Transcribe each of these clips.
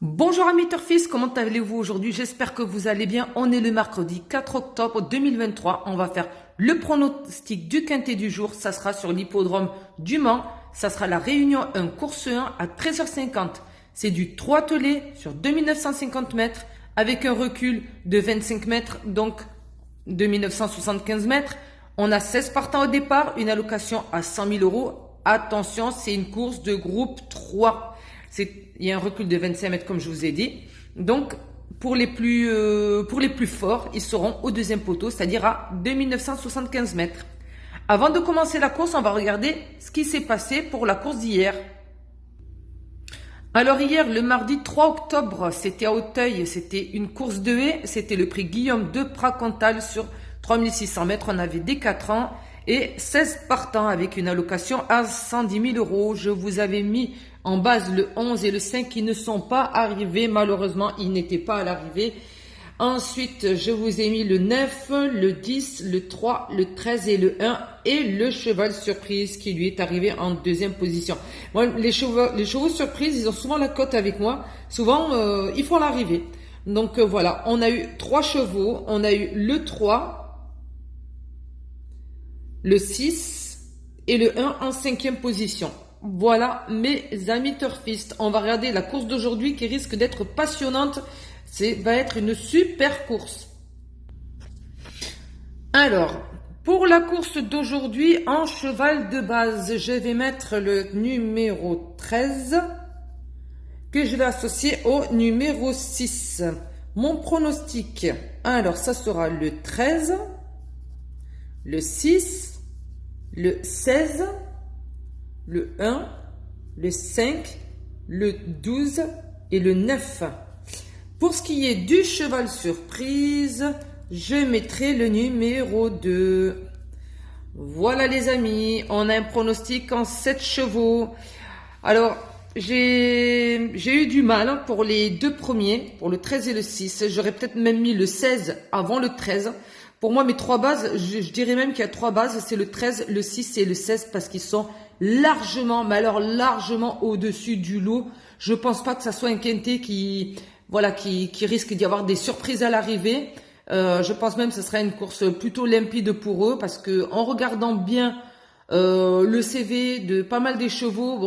Bonjour amis turfistes, comment allez-vous aujourd'hui? J'espère que vous allez bien. On est le mercredi 4 octobre 2023. On va faire le pronostic du quintet du jour. Ça sera sur l'hippodrome du Mans. Ça sera la Réunion 1 course 1 à 13h50. C'est du 3 attelé sur 2950 mètres avec un recul de 25 mètres, donc 2975 mètres. On a 16 partants au départ, une allocation à 100 000 euros. Attention, c'est une course de groupe 3. Il y a un recul de 25 mètres comme je vous ai dit. Donc, pour les plus forts, ils seront au deuxième poteau, c'est-à-dire à 2975 mètres. Avant de commencer la course, on va regarder ce qui s'est passé pour la course d'hier. Alors hier, le mardi 3 octobre, c'était à Auteuil, c'était une course de haies, c'était le prix Guillaume de Pracantal sur 3600 mètres, on avait des 4 ans et 16 partants avec une allocation à 110 000 euros. Je vous avais mis en base le 11 et le 5 qui ne sont pas arrivés, malheureusement, ils n'étaient pas à l'arrivée. Ensuite, je vous ai mis le 9, le 10, le 3, le 13 et le 1 et le cheval surprise qui lui est arrivé en deuxième position. Moi, les chevaux surprises, ils ont souvent la cote avec moi. Souvent, ils font l'arrivée. Donc voilà, on a eu 3 chevaux. On a eu le 3, le 6 et le 1 en cinquième position. Voilà mes amis turfistes. On va regarder la course d'aujourd'hui qui risque d'être passionnante. Va être une super course. Alors, pour la course d'aujourd'hui, en cheval de base, je vais mettre le numéro 13 que je vais associer au numéro 6. Mon pronostic, alors ça sera le 13, le 6, le 16, le 1, le 5, le 12 et le 9. Pour ce qui est du cheval surprise, je mettrai le numéro 2. Voilà les amis, on a un pronostic en 7 chevaux. Alors, j'ai eu du mal pour les deux premiers, pour le 13 et le 6. J'aurais peut-être même mis le 16 avant le 13. Pour moi, mes 3 bases, je dirais même qu'il y a 3 bases, c'est le 13, le 6 et le 16 parce qu'ils sont largement, mais alors largement au-dessus du lot. Je pense pas que ça soit un quintet qui risque d'y avoir des surprises à l'arrivée. Je pense même que ce sera une course plutôt limpide pour eux parce que en regardant bien le CV de pas mal des chevaux,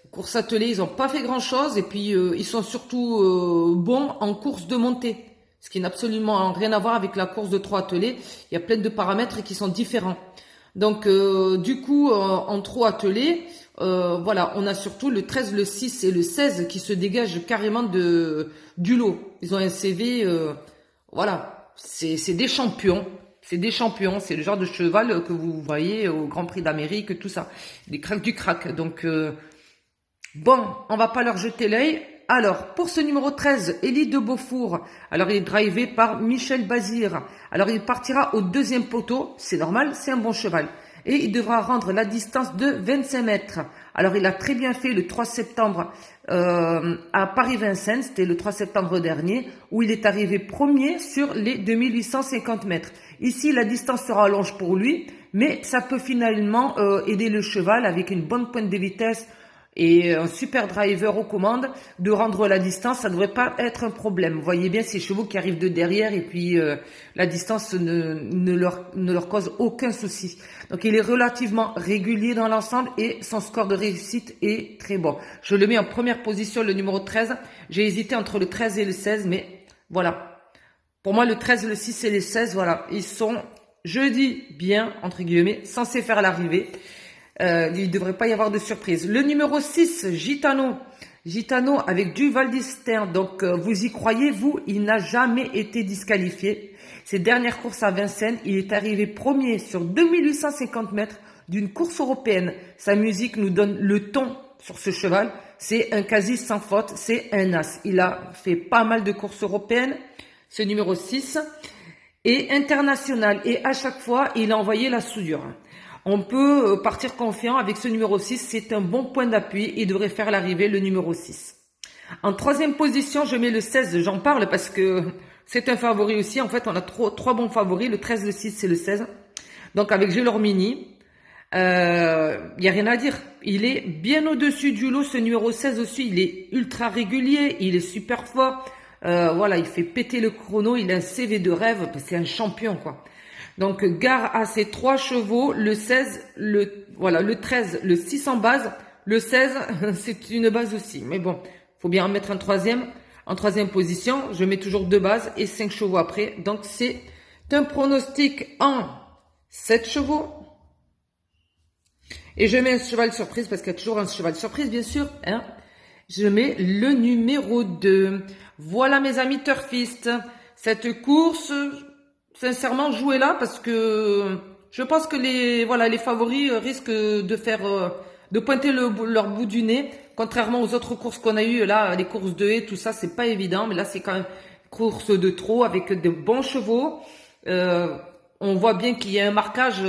course attelée, ils n'ont pas fait grand-chose et puis ils sont surtout bons en course de montée. Ce qui n'a absolument rien à voir avec la course de 3 attelés. Il y a plein de paramètres qui sont différents. Donc, du coup, en 3 attelés, on a surtout le 13, le 6 et le 16 qui se dégagent carrément du lot. Ils ont un CV, c'est des champions. C'est des champions. C'est le genre de cheval que vous voyez au Grand Prix d'Amérique, tout ça. Des cracks du crack. Donc, on va pas leur jeter l'œil. Alors, pour ce numéro 13, Élie de Beaufour, alors il est drivé par Michel Bazir. Alors, il partira au deuxième poteau, c'est normal, c'est un bon cheval. Et il devra rendre la distance de 25 mètres. Alors, il a très bien fait le 3 septembre à Paris-Vincennes, c'était le 3 septembre dernier, où il est arrivé premier sur les 2850 mètres. Ici, la distance sera longe pour lui, mais ça peut finalement aider le cheval avec une bonne pointe de vitesse, et un super driver aux commandes, de rendre la distance, ça ne devrait pas être un problème. Vous voyez bien ces chevaux qui arrivent de derrière et puis la distance ne leur cause aucun souci. Donc il est relativement régulier dans l'ensemble et son score de réussite est très bon. Je le mets en première position, le numéro 13. J'ai hésité entre le 13 et le 16, mais voilà. Pour moi, le 13, le 6 et le 16, voilà, ils sont, je dis bien, entre guillemets, censés faire l'arrivée. Il ne devrait pas y avoir de surprise. Le numéro 6, Gitano. Gitano avec du Val d'Ister. Donc, vous y croyez, vous, il n'a jamais été disqualifié. Ses dernières courses à Vincennes, il est arrivé premier sur 2850 mètres d'une course européenne. Sa musique nous donne le ton sur ce cheval. C'est un quasi sans faute, c'est un as. Il a fait pas mal de courses européennes, ce numéro 6, et international. Et à chaque fois, il a envoyé la soudure. On peut partir confiant avec ce numéro 6. C'est un bon point d'appui. Il devrait faire l'arrivée, le numéro 6. En troisième position, je mets le 16. J'en parle parce que c'est un favori aussi. En fait, on a trois bons favoris. Le 13, le 6 et le 16. Donc, avec Gelormini. Il n'y a rien à dire. Il est bien au-dessus du lot. Ce numéro 16 aussi, il est ultra régulier. Il est super fort. Voilà, il fait péter le chrono. Il a un CV de rêve. C'est un champion, quoi. Donc, gare à ces 3 chevaux. Le 16, le 13, le 6 en base. Le 16, c'est une base aussi. Mais bon, faut bien en mettre un troisième. En troisième position, je mets toujours 2 bases et 5 chevaux après. Donc, c'est un pronostic en 7 chevaux. Et je mets un cheval surprise, parce qu'il y a toujours un cheval surprise, bien sûr. Hein. Je mets le numéro 2. Voilà, mes amis turfistes. Cette course, sincèrement, jouez-la, parce que je pense que les favoris risquent de pointer leur bout du nez. Contrairement aux autres courses qu'on a eues, là, les courses de haies, tout ça, c'est pas évident. Mais là, c'est quand même course de trot avec de bons chevaux. On voit bien qu'il y a un marquage,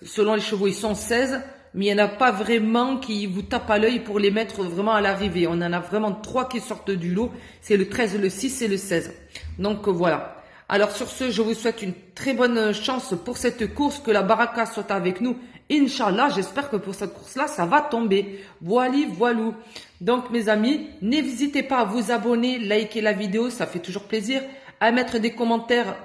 selon les chevaux, ils sont 16. Mais il n'y en a pas vraiment qui vous tapent à l'œil pour les mettre vraiment à l'arrivée. On en a vraiment 3 qui sortent du lot. C'est le 13, le 6 et le 16. Donc voilà. Alors sur ce, je vous souhaite une très bonne chance pour cette course. Que la baraka soit avec nous. Inch'Allah, j'espère que pour cette course-là, ça va tomber. Voilou. Donc mes amis, n'hésitez pas à vous abonner, liker la vidéo. Ça fait toujours plaisir. À mettre des commentaires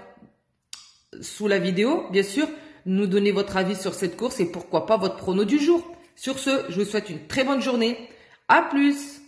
sous la vidéo, bien sûr. Nous donner votre avis sur cette course et pourquoi pas votre prono du jour. Sur ce, je vous souhaite une très bonne journée. À plus!